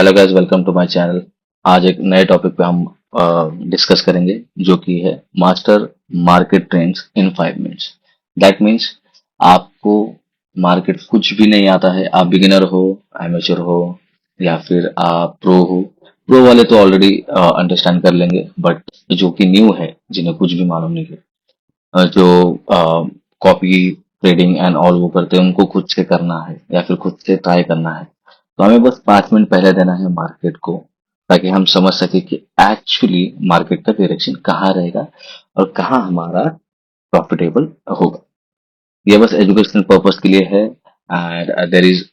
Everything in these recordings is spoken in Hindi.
Hello guys, welcome to my channel. आज एक नए टॉपिक पे हम डिस्कस करेंगे जो कि है master market trends in 5 minutes. That means आपको मार्केट कुछ भी नहीं आता है, आप बिगिनर हो, एमेच्योर हो या फिर आप प्रो हो। प्रो वाले तो ऑलरेडी अंडरस्टैंड कर लेंगे, बट जो कि न्यू है, जिन्हें कुछ भी मालूम नहीं है, जो कॉपी ट्रेडिंग एंड ऑल वो करते हैं, उनको खुद से करना है या फिर खुद से ट्राई करना है। तो हमें बस 5 मिनट पहले देना है मार्केट को, ताकि हम समझ सके कि एक्चुअली मार्केट का डायरेक्शन कहाँ रहेगा और कहाँ हमारा प्रॉफिटेबल होगा। ये बस एजुकेशनल पर्पस के लिए है and there is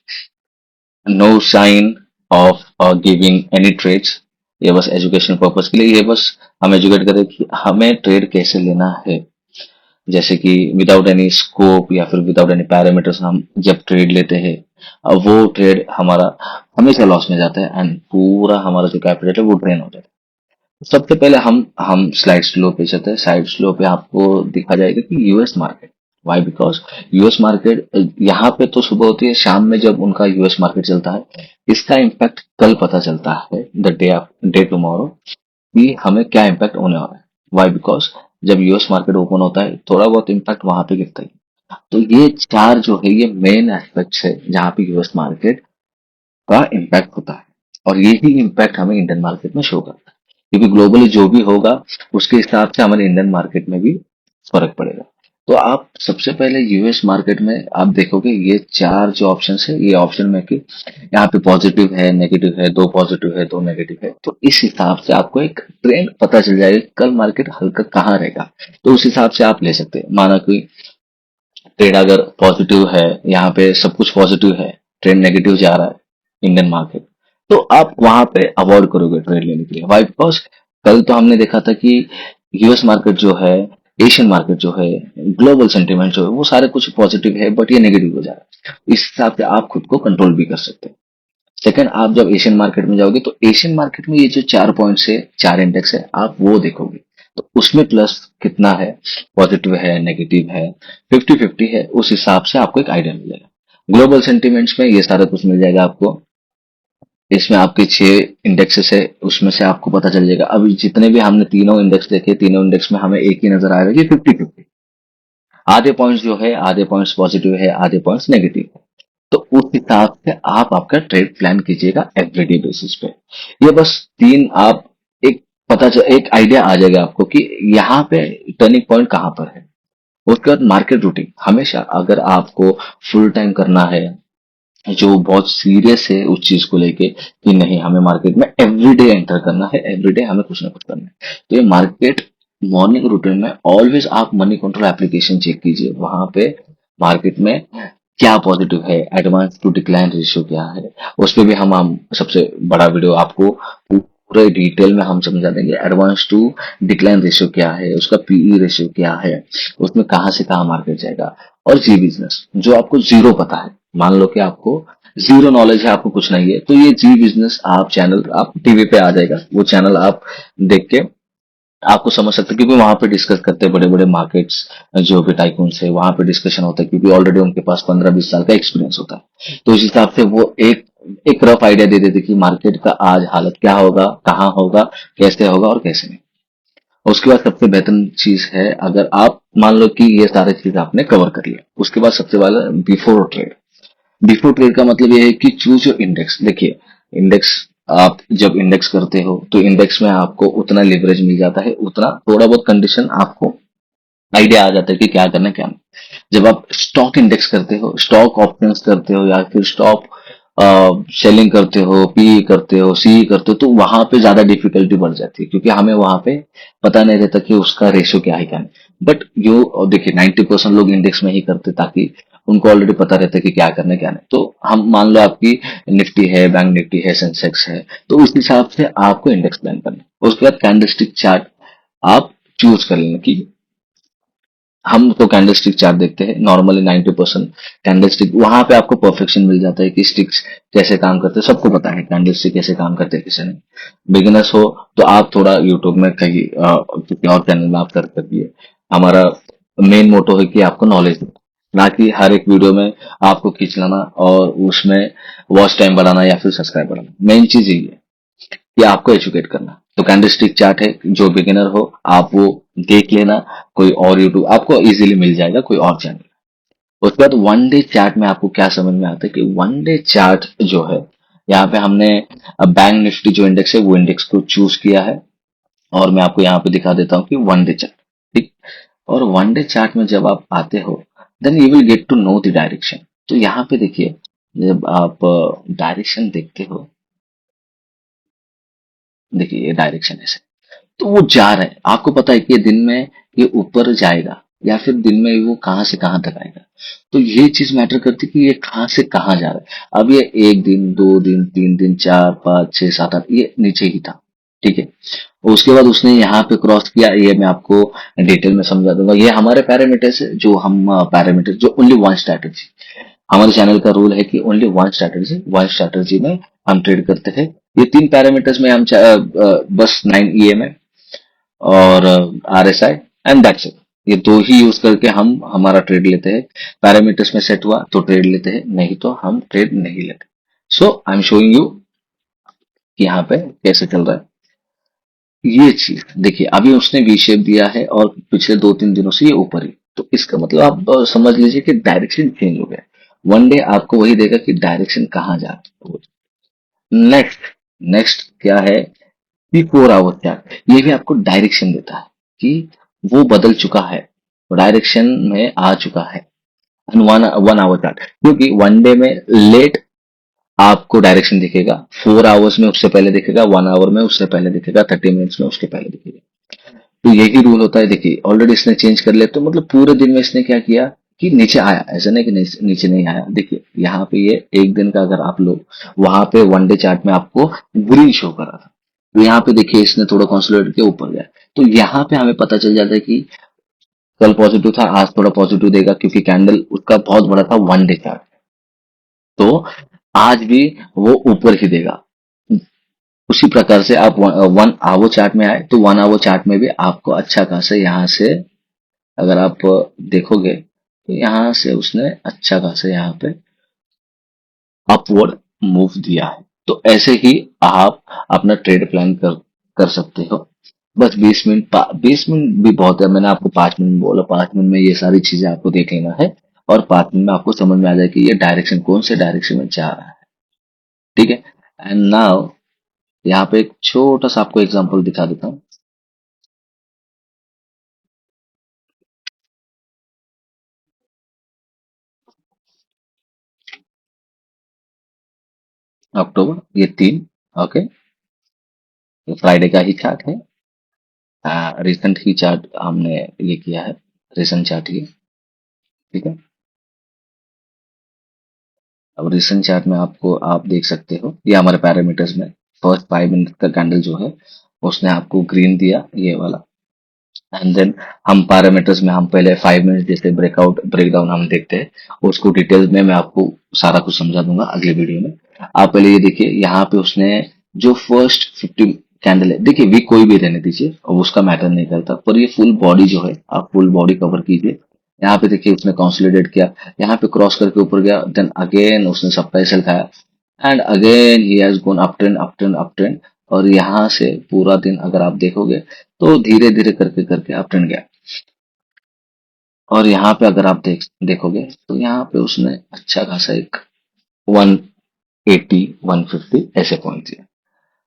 no sign of giving any trades. ये बस एजुकेशनल पर्पस के लिए, ये बस हम एजुकेट करें कि हमें ट्रेड कैसे लेना है। जैसे कि विदाउट एनी स्कोप या फिर विदाउट एनी पैरामीटर्स हम जब ट्रेड लेते हैं, अब वो ट्रेड हमारा हमेशा लॉस में जाता है एंड पूरा हमारा जो कैपिटल है वो ड्रेन हो जाता है। सबसे पहले हम स्लाइड स्लो पे चलते हैं। साइड स्लो पे आपको दिखा जाएगा कि US market. Why? Because US market यहाँ पे तो सुबह होती है, शाम में जब उनका यूएस मार्केट चलता है, इसका इम्पैक्ट कल पता चलता है, द डे टुमारो, कि हमें क्या इम्पैक्ट होने वाला है। वाई? बिकॉज जब यूएस मार्केट ओपन होता है, थोड़ा बहुत इम्पैक्ट वहां पे गिरता है। तो ये चार जो है, ये मेन एस्पेक्ट्स है जहाँ पे यूएस मार्केट का इम्पैक्ट होता है। और यही इम्पैक्ट हमें इंडियन मार्केट में शो करता है, क्योंकि ग्लोबली जो भी होगा उसके हिसाब से हमारे इंडियन मार्केट में भी फर्क पड़ेगा। तो आप सबसे पहले यूएस मार्केट में आप देखोगे, ये चार जो ऑप्शन है, ये ऑप्शन में कि यहाँ पे पॉजिटिव है, नेगेटिव है, दो पॉजिटिव है, दो नेगेटिव है। तो इस हिसाब से आपको एक ट्रेंड पता चल जाएगा कि कल मार्केट हल्का कहाँ रहेगा। तो उस हिसाब से आप ले सकते हैं। माना कि ट्रेड अगर पॉजिटिव है, यहाँ पे सब कुछ पॉजिटिव है, ट्रेंड नेगेटिव जा रहा है इंडियन मार्केट, तो आप वहां पे अवॉइड करोगे ट्रेड लेने के लिए। वाई? बिकॉज कल तो हमने देखा था कि यूएस मार्केट जो है, एशियन मार्केट जो है, ग्लोबल सेंटीमेंट जो है, वो सारे कुछ पॉजिटिव है, बट ये नेगेटिव हो जा रहा है। इस हिसाब से आप खुद को कंट्रोल भी कर सकते हैं। सेकंड, आप जब एशियन मार्केट में जाओगे तो एशियन मार्केट में ये जो 4 पॉइंट्स है, 4 इंडेक्स है, आप वो देखोगे। तो उसमें प्लस कितना है, पॉजिटिव है, नेगेटिव है, 50-50 है, उस हिसाब से आपको एक आइडिया मिलेगा। ग्लोबल सेंटीमेंट्स में ये सारा कुछ मिल जाएगा आपको। इसमें आपके 6 इंडेक्सेस है, उसमें से आपको पता चल जाएगा। अभी जितने भी हमने तीनों इंडेक्स देखे, तीनों इंडेक्स में हमें एक ही नजर आ रहा है कि 50-50। आधे पॉइंट्स जो है, आधे पॉइंट्स पॉजिटिव है, आधे पॉइंट्स नेगेटिव है। तो उस हिसाब से आप आपका ट्रेड प्लान कीजिएगा एवरीडे बेसिस पे। ये बस तीन आप एक एक आइडिया आ जाएगा आपको कि यहाँ पे टर्निंग पॉइंट कहाँ पर है। उसके बाद मार्केट रूटिंग, हमेशा अगर आपको फुल टाइम करना है, जो बहुत सीरियस है उस चीज को लेके कि नहीं, हमें मार्केट में एवरीडे एंटर करना है, एवरीडे हमें कुछ ना कुछ करना है, तो ये मार्केट मॉर्निंग रूटीन में ऑलवेज आप मनी कंट्रोल एप्लीकेशन चेक कीजिए। वहां पे मार्केट में क्या पॉजिटिव है, एडवांस टू डिक्लाइन रेशियो क्या है, उस पे भी हम सबसे बड़ा वीडियो आपको पूरे डिटेल में हम समझा देंगे। एडवांस टू डिक्लाइन रेशियो क्या है, उसका पीई रेशियो क्या है, उसमें कहाँ से कहाँ मार्केट जाएगा। और जी बिजनेस, जो आपको जीरो पता है, मान लो कि आपको जीरो नॉलेज है, आपको कुछ नहीं है, तो ये जी बिजनेस आप चैनल, आप टीवी पे आ जाएगा, वो चैनल आप देख के आपको समझ सकते हैं, क्योंकि वहां पे डिस्कस करते हैं बड़े बड़े मार्केट्स, जो भी टाइकून्स है, वहां पे डिस्कशन होता है, क्योंकि ऑलरेडी उनके पास 15-20 साल का एक्सपीरियंस होता है। तो इस हिसाब से वो एक रफ आइडिया दे देते कि मार्केट का आज हालत क्या होगा, कहाँ होगा, कैसे होगा और कैसे नहीं। उसके बाद सबसे बेहतरीन चीज है, अगर आप मान लो कि ये सारे चीज आपने कवर कर लिया, उसके बाद सबसे पहले बिफोर ट्रेड। बिफोर ट्रेड का मतलब ये है कि चूज योर इंडेक्स। देखिए, इंडेक्स, आप जब इंडेक्स करते हो तो इंडेक्स में आपको उतना लिवरेज मिल जाता है, उतना थोड़ा बहुत कंडीशन आपको आइडिया आ जाता है कि क्या करना है क्या नहीं। जब आप स्टॉक इंडेक्स करते हो, स्टॉक ऑप्शंस करते हो या फिर स्टॉक सेलिंग करते हो, पी करते हो, सी करते हो, तो वहां पे ज्यादा डिफिकल्टी बढ़ जाती है, क्योंकि हमें वहां पे पता नहीं रहता कि उसका रेशियो क्या है क्या नहीं। बट यो देखिए, 90% लोग इंडेक्स में ही करते, ताकि उनको ऑलरेडी पता रहता है कि क्या करना है क्या नहीं। तो हम मान लो आपकी निफ्टी है, बैंक निफ्टी है, सेंसेक्स है, तो उस हिसाब से आपको इंडेक्स प्लान करना है। उसके बाद कैंडलस्टिक चार्ट आप चूज कर लेना कि हम तो कैंडलस्टिक चार्ट देखते हैं नॉर्मली। 90% कैंडलस्टिक, वहां पे आपको परफेक्शन मिल जाता है कि स्टिक्स कैसे काम करते हैं, सबको पता है कैंडलस्टिक कैसे काम करते हैं, किसी ने। बिगिनर्स हो तो आप थोड़ा यूट्यूब में कहीं किसी और चैनल में आप सर्च कर दिए। हमारा मेन मोटो है कि आपको नॉलेज दे, ना कि हर एक वीडियो में आपको खींच लाना और उसमें वॉच टाइम बढ़ाना या फिर सब्सक्राइब बढ़ाना। मेन चीज यही है कि आपको एजुकेट करना। तो कैंडलस्टिक चार्ट है, जो बिगिनर हो आप वो देख लेना। कोई और यूट्यूब आपको इजीली मिल जाएगा, कोई और चैनल। उसके बाद वन डे चार्ट में आपको क्या समझ में आता है कि वन डे चार्ट जो है, यहाँ पे हमने बैंक निफ्टी जो इंडेक्स है वो इंडेक्स को चूज किया है। और मैं आपको यहाँ पे दिखा देता हूँ कि वन डे चार्ट, ठीक। और वन डे चार्ट में जब आप आते हो then you will get to know the direction. तो यहाँ पे देखिए, जब आप डायरेक्शन देखते हो, देखिए ये डायरेक्शन ऐसे, तो वो जा रहा है, आपको पता है कि ये दिन में ये ऊपर जाएगा या फिर दिन में वो कहाँ से कहाँ तक आएगा। तो ये चीज मैटर करती है कि ये कहाँ से कहाँ जा रहा है। अब ये एक दिन, दो दिन, तीन दिन, चार, पाँच, छह, सात, आठ, ये नीचे ही था, ठीक है। उसके बाद उसने यहाँ पे क्रॉस किया, ये मैं आपको डिटेल में समझा दूंगा। ये हमारे पैरामीटर्स है, जो हम पैरामीटर जो ओनली वन स्ट्रैटेजी, हमारे चैनल का रूल है कि ओनली वन स्ट्रैटेजी में हम ट्रेड करते हैं। ये तीन पैरामीटर्स में हम बस 9 EMA और RSI एंड दैट्स इट। ये दो ही यूज करके हम हमारा ट्रेड लेते हैं। पैरामीटर्स में सेट हुआ तो ट्रेड लेते हैं, नहीं तो हम ट्रेड नहीं लेते। सो आई एम शोइंग यू कि यहाँ पे कैसे चल रहा है ये चीज। देखिए अभी उसने वी शेप दिया है और पिछले 2-3 दिनों से ये ऊपर ही, तो इसका मतलब आप समझ लीजिए कि डायरेक्शन चेंज हो गया। वन डे आपको वही देगा कि डायरेक्शन कहाँ जा रहा है। नेक्स्ट, नेक्स्ट क्या है कि 4 आवर चार्ट, ये भी आपको डायरेक्शन देता है कि वो बदल चुका है, डायरेक्शन में आ चुका है। एंड वन आवर चार्ट, क्योंकि वन डे में लेट आपको डायरेक्शन दिखेगा, 4 आवर्स में उससे पहले दिखेगा, 1 आवर में उससे पहले दिखेगा, 30 मिनट्स में उसके पहले दिखेगा। तो यही रूल होता है। देखिए ऑलरेडी इसने चेंज कर लिया, तो मतलब पूरे दिन में इसने क्या किया कि नीचे आया, ऐसा नहीं कि नीचे नहीं आया। देखिए यहाँ पे ये एक दिन का अगर आप लोग, वहां पे वन डे चार्ट में आपको ग्रीन शो कर रहा था, तो यहाँ पे देखिए इसने थोड़ा कंसोलिडेट के ऊपर गया। तो यहाँ पे हमें पता चल जाता है कि कल पॉजिटिव था, आज थोड़ा पॉजिटिव देगा, क्योंकि कैंडल उसका बहुत बड़ा था वन डे चार्ट। तो आज भी वो ऊपर ही देगा। उसी प्रकार से आप वन आवर चार्ट में आए तो वन आवर चार्ट में भी आपको अच्छा खासा यहाँ से, अगर आप देखोगे तो यहाँ से उसने अच्छा खासा यहाँ पे अपवर्ड मूव दिया है। तो ऐसे ही आप अपना ट्रेड प्लान कर सकते हो। बस 20 मिनट, 20 मिनट भी बहुत है। मैंने आपको 5 मिनट बोला, 5 मिनट में ये सारी चीजें आपको देख लेना है और 5 मिनट में आपको समझ में आ जाए कि ये डायरेक्शन कौन से डायरेक्शन में जा रहा है, ठीक है। एंड नाउ यहाँ पे एक छोटा सा आपको एग्जांपल दिखा देता हूँ। अक्टूबर ये 3, ओके, ये फ्राइडे का ही चार्ट है। रिसेंट ही चार्ट हमने ये किया है, रिसेंट चार्ट ये, ठीक है। अब रिसेंट चार्ट में आपको आप देख सकते हो, ये हमारे पैरामीटर्स में फर्स्ट 5 मिनट का कैंडल जो है उसने आपको ग्रीन दिया, ये वाला। एंड देन हम पैरामीटर्स में हम पहले 5 मिनट जैसे ब्रेकआउट ब्रेकडाउन हम देखते हैं, उसको डिटेल्स में मैं आपको सारा कुछ समझा दूंगा अगले वीडियो में। आप पहले ये देखिए, यहाँ पे उसने जो फर्स्ट 50 कैंडल है, देखिए वीक कोई भी रहने दीजिए, अब उसका मैटर नहीं करता, पर ये फुल बॉडी जो है आप फुल बॉडी कवर कीजिए। यहाँ पे देखिए उसने कंसोलिडेट किया, यहाँ पे क्रॉस करके ऊपर गया, देन अगेन उसने सबका सेल खाया and again he has gone up trend up trend up trend. और यहाँ से पूरा दिन अगर आप देखोगे तो धीरे धीरे करके करके अप ट्रेंड गया। और यहाँ पे अगर आप देखोगे तो यहाँ पे उसने अच्छा खासा एक 180 150 ऐसे पॉइंट दिया।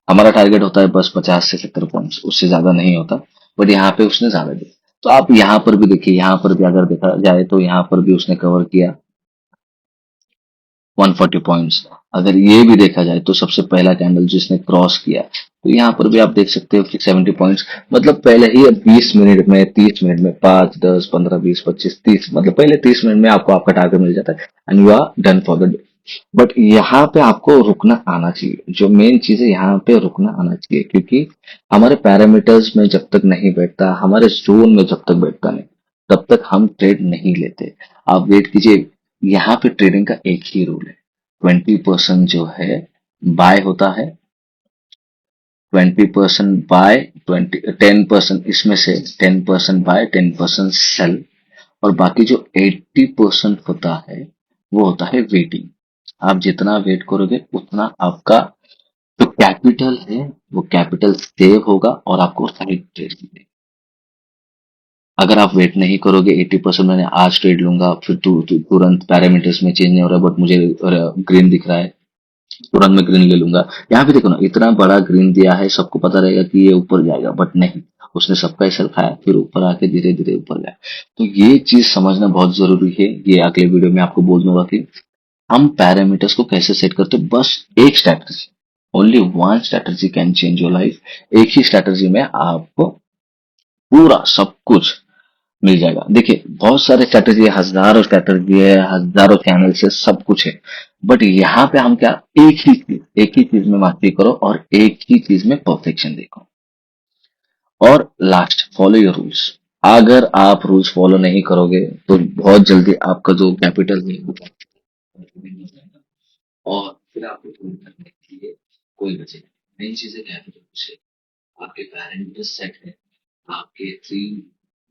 हमारा टारगेट होता है बस 50 से 70 पॉइंट्स, उससे ज्यादा नहीं होता, बट यहाँ पे उसने ज्यादा दिया। तो आप यहाँ पर भी देखिए, यहाँ पर भी अगर देखा जाए तो यहाँ पर भी उसने कवर किया 140 पॉइंट्स। अगर ये भी देखा जाए तो सबसे पहला कैंडल जिसने क्रॉस किया, तो यहाँ पर भी आप देख सकते हो कि 70 पॉइंट्स, मतलब पहले ही 20 मिनट में, 30 मिनट में, 5, 10, 15, 20, 25, 30, मतलब पहले 30 मिनट में आपको आपका टारगेट मिल जाता है and you are done for the day. But यहाँ पे आपको रुकना आना चाहिए, जो मेन चीज है यहाँ पे रुकना आना चाहिए, क्योंकि हमारे पैरामीटर्स में जब तक नहीं बैठता, हमारे जोन में जब तक बैठता नहीं, तब तक हम ट्रेड नहीं लेते। आप वेट कीजिए, यहाँ पे ट्रेडिंग का एक ही रूल है, 20% जो है बाय होता है, 20% बाय, 10% इसमें से 10% बाय, 10% सेल। और बाकी जो 80% होता है वो होता है वेटिंग। आप जितना वेट करोगे उतना आपका जो कैपिटल है वो कैपिटल सेव होगा और आपको साइड ट्रेड मिलेगा। अगर आप वेट नहीं करोगे 80% मैंने आज ट्रेड लूंगा फिर तुरंत पैरामीटर्स में चेंज नहीं हो रहा बट मुझे ग्रीन दिख रहा है, तुरंत मैं ग्रीन ले लूंगा। यहाँ पे देखो ना, इतना बड़ा ग्रीन दिया है, सबको पता रहेगा कि ये ऊपर जाएगा बट नहीं, उसने सबका एसएल खाया फिर ऊपर आके धीरे धीरे ऊपर गया। तो ये चीज समझना बहुत जरूरी है। ये अगले वीडियो में आपको बोल दूंगा कि हम पैरामीटर्स को कैसे सेट करते हैं। बस एक strategy, only one strategy can change your life. एक ही स्ट्रैटेजी में आपको पूरा सब कुछ मिल जाएगा। देखिए बहुत सारे स्ट्रैटेजी है, हजारों स्ट्रैटेजी है, हजारों चैनल है, सब कुछ है। बट यहाँ पे हम क्या, एक ही चीज में मास्टरी करो और एक ही चीज में परफेक्शन देखो। और लास्ट, फॉलो योर रूल्स। अगर आप रूल्स फॉलो नहीं करोगे तो बहुत जल्दी आपका जो कैपिटल है वो capital हो जाएगा और फिर आपको पूरी करने के लिए कोई बचेगा। मेन चीज है कैपिटल से आपके पैरामीटर्स सेट है, आपके 3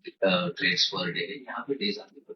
ट्रेड्स पर डे है, यहाँ पे डेज आते हैं